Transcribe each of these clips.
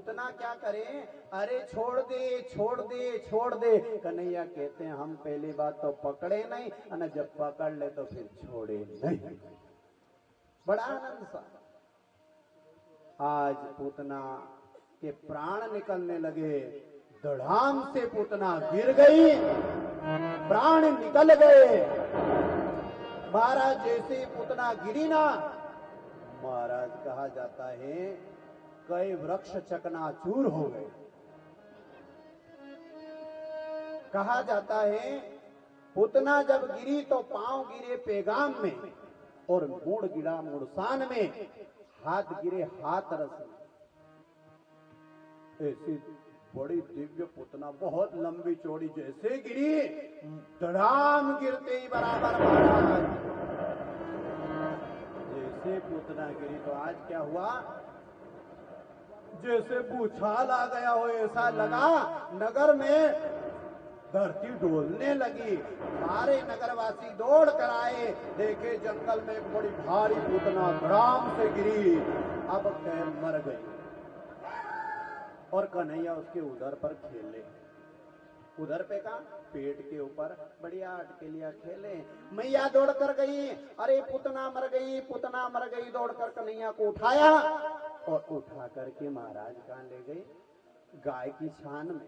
पूतना क्या करे, अरे छोड़ दे छोड़ दे छोड़ दे। कन्हैया कहते हैं हम पहली बात तो पकड़े नहीं, और जब पकड़ ले तो फिर छोड़े नहीं। बड़ा आनंद सा। आज पूतना के प्राण निकलने लगे, धड़ाम से पूतना गिर गई, प्राण निकल गए। महाराज जैसे पूतना गिरी ना, महाराज कहा जाता है कई वृक्ष चकनाचूर हो गए। कहा जाता है पूतना जब गिरी तो पांव गिरे पैगाम में, और मूड़ गिरा मुड़सान में, हाथ गिरे हाथ रस में। ऐसी बड़ी दिव्य पूतना, बहुत लंबी चौड़ी, जैसे गिरी धड़ाम गिरते ही बराबर महाराज जैसे पूतना गिरी। तो आज क्या हुआ, जैसे भूचाल आ गया हो ऐसा लगा। नगर में धरती डोलने लगी। सारे नगरवासी दौड़ कर आए, देखे जंगल में बड़ी भारी पूतना धड़ाम से गिरी। अब खैर मर गई, और कन्हैया उसके उधर पर खेले। उधर पे का पेट के ऊपर बढ़िया अटके लिया खेले। मैया दौड़ कर गई, अरे पूतना मर गई पूतना मर गई। दौड़ कर कन्हैया को उठाया, और उठा करके महाराज कहाँ ले गई, गाय की छान में।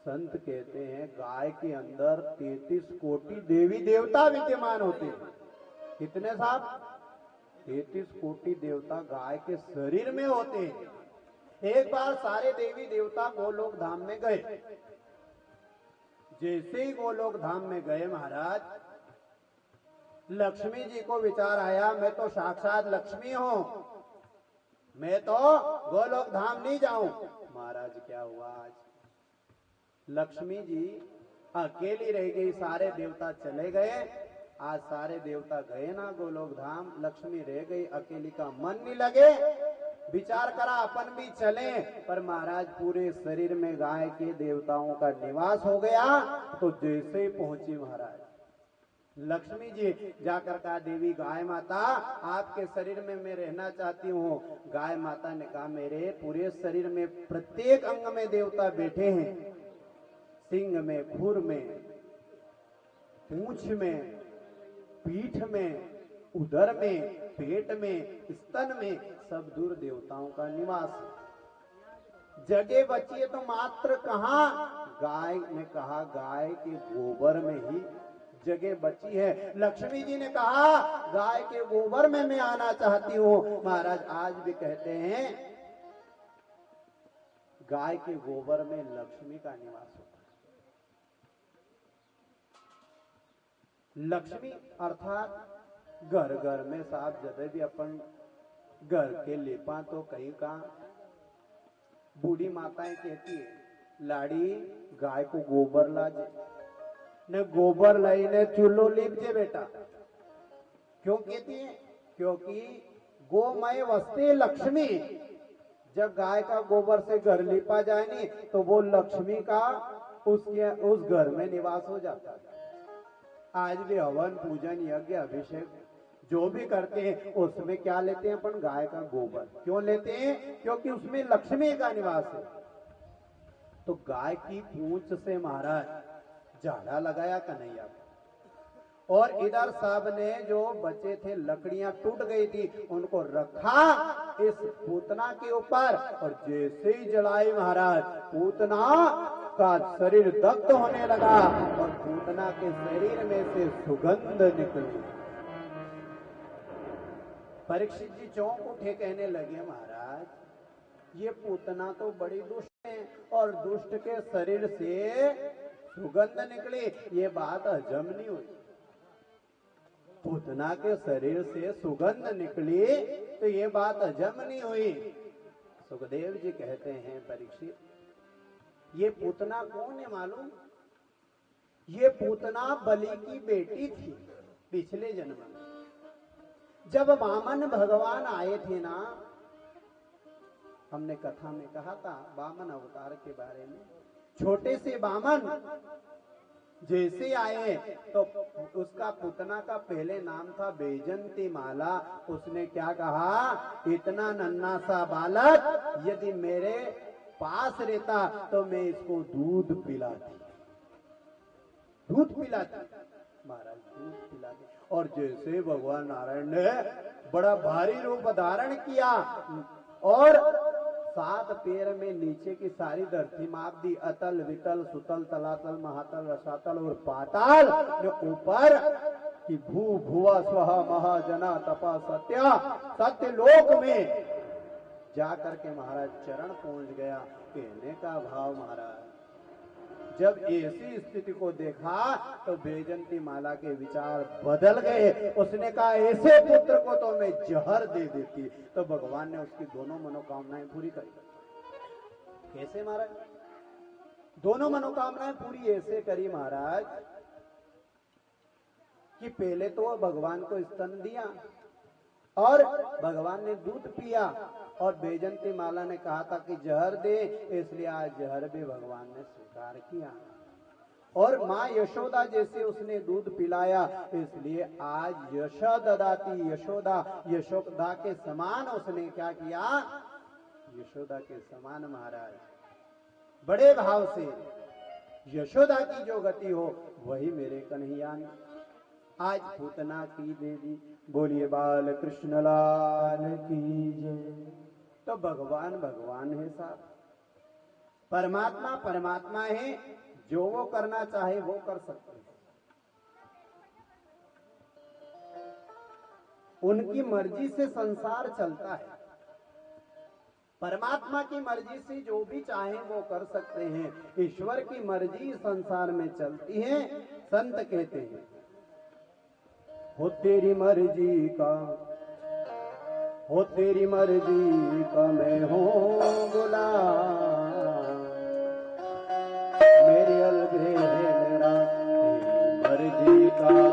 संत कहते हैं गाय के अंदर 33 कोटि देवी देवता विद्यमान होते हैं। कितने साहब, 33 कोटि देवता गाय के शरीर में होते हैं। एक बार सारे देवी देवता गोलोक धाम में गए। जैसे ही गोलोक धाम में गए महाराज, लक्ष्मी जी को विचार आया मैं तो साक्षात लक्ष्मी हूं, मैं तो गोलोक धाम नहीं जाऊं। महाराज क्या हुआ, आज लक्ष्मी जी अकेली रह गई, सारे देवता चले गए। आज सारे देवता गए ना गोलोक धाम, लक्ष्मी रह गई अकेली, का मन नहीं लगे। विचार करा अपन भी चले, पर महाराज पूरे शरीर में गाय के देवताओं का निवास हो गया। तो जैसे ही पहुंची महाराज लक्ष्मी जी, जाकर कहा देवी गाय माता आपके शरीर में मैं रहना चाहती हूँ। गाय माता ने कहा मेरे पूरे शरीर में प्रत्येक अंग में देवता बैठे हैं, सिंह में, खुर में, पूंछ में, पीठ में, उदर में, पेट में, स्तन में, सब दूर देवताओं का निवास है। जगह बची है तो मात्र कहां, गाय ने कहा गाय के गोबर में ही जगह बची है। लक्ष्मी जी ने कहा गाय के गोबर में मैं आना चाहती हूँ। महाराज आज भी कहते हैं गाय के गोबर में लक्ष्मी का निवास होता है। लक्ष्मी अर्थात घर घर में साफ, जब भी अपन घर के लेपा तो कहीं का बूढ़ी माताएं कहती है लाड़ी गाय को गोबर लाजे, ने गोबर लाई ने चूल्हो लीपजे बेटा। क्यों कहती है, क्योंकि गोमय वस्ते लक्ष्मी। जब गाय का गोबर से घर लीपा जाए नहीं तो वो लक्ष्मी का उस घर में निवास हो जाता है। आज भी हवन पूजन यज्ञ अभिषेक जो भी करते हैं उसमें क्या लेते हैं अपन, गाय का गोबर। क्यों लेते हैं, क्योंकि उसमें लक्ष्मी का निवास है। तो गाय की पूंछ से महाराज झाड़ा लगाया कन्हैया को, और इधर साहब ने जो बचे थे लकड़ियां टूट गई थी उनको रखा इस पूतना के ऊपर, और जैसे ही जलाई महाराज पूतना का शरीर दग्ध होने लगा, और पूतना के शरीर में से सुगंध निकली। परीक्षित जी चौंक उठे, कहने लगे महाराज ये पूतना तो बड़ी दुष्ट है, और दुष्ट के शरीर से सुगंध निकली, ये बात हजम नहीं हुई। पूतना के शरीर से सुगंध निकली तो ये बात हजम नहीं हुई। सुखदेव जी कहते हैं परीक्षित ये पूतना कौन है मालूम, ये पूतना बलि की बेटी थी पिछले जन्म में। जब वामन भगवान आए थे ना, हमने कथा में कहा था वामन अवतार के बारे में। छोटे से वामन जैसे आए तो उसका पुतना का पहले नाम था बैजंती माला। उसने क्या कहा, इतना नन्हा सा बालक यदि मेरे पास रहता तो मैं इसको दूध पिलाती, दूध पिलाती। महाराज दूध पिलाती। और जैसे भगवान नारायण ने बड़ा भारी रूप धारण किया और 7 पैर में नीचे की सारी धरती माप दी, अतल वितल सुतल तलातल महातल रसातल और पाताल, जो ऊपर कि भू भुवा स्वह महाजना तपा सत्या, सत्य लोक में जाकर के महाराज चरण पहुंच गया। कहने का भाव महाराज, जब ऐसी स्थिति को देखा तो बैजंती माला के विचार बदल गए। उसने कहा ऐसे पुत्र को तो मैं जहर दे देती। तो भगवान ने उसकी दोनों मनोकामनाएं पूरी करी। कैसे महाराज? दोनों मनोकामनाएं पूरी ऐसे करी महाराज कि पहले तो भगवान को स्तन दिया और भगवान ने दूध पिया, और बैजंती माला ने कहा था कि जहर दे, इसलिए आज जहर भी भगवान ने स्वीकार किया। और माँ यशोदा जैसे उसने दूध पिलाया, इसलिए आज यशोददाती, यशोदा के समान उसने क्या किया, यशोदा के समान महाराज बड़े भाव से यशोदा की जो गति हो वही मेरे कन्हैया ने आज पूतना की देवी। बोलिए बाल कृष्ण लाल की जय। तो भगवान भगवान है साहब, परमात्मा परमात्मा है, जो वो करना चाहे वो कर सकते हैं। उनकी मर्जी से संसार चलता है। परमात्मा की मर्जी से जो भी चाहे वो कर सकते हैं। ईश्वर की मर्जी संसार में चलती है। संत कहते हैं हो तेरी मर्जी का, हो तेरी मर्जी का मैं हूँ गुलाम, मेरी अलगे है मेरा तेरी मर्जी का।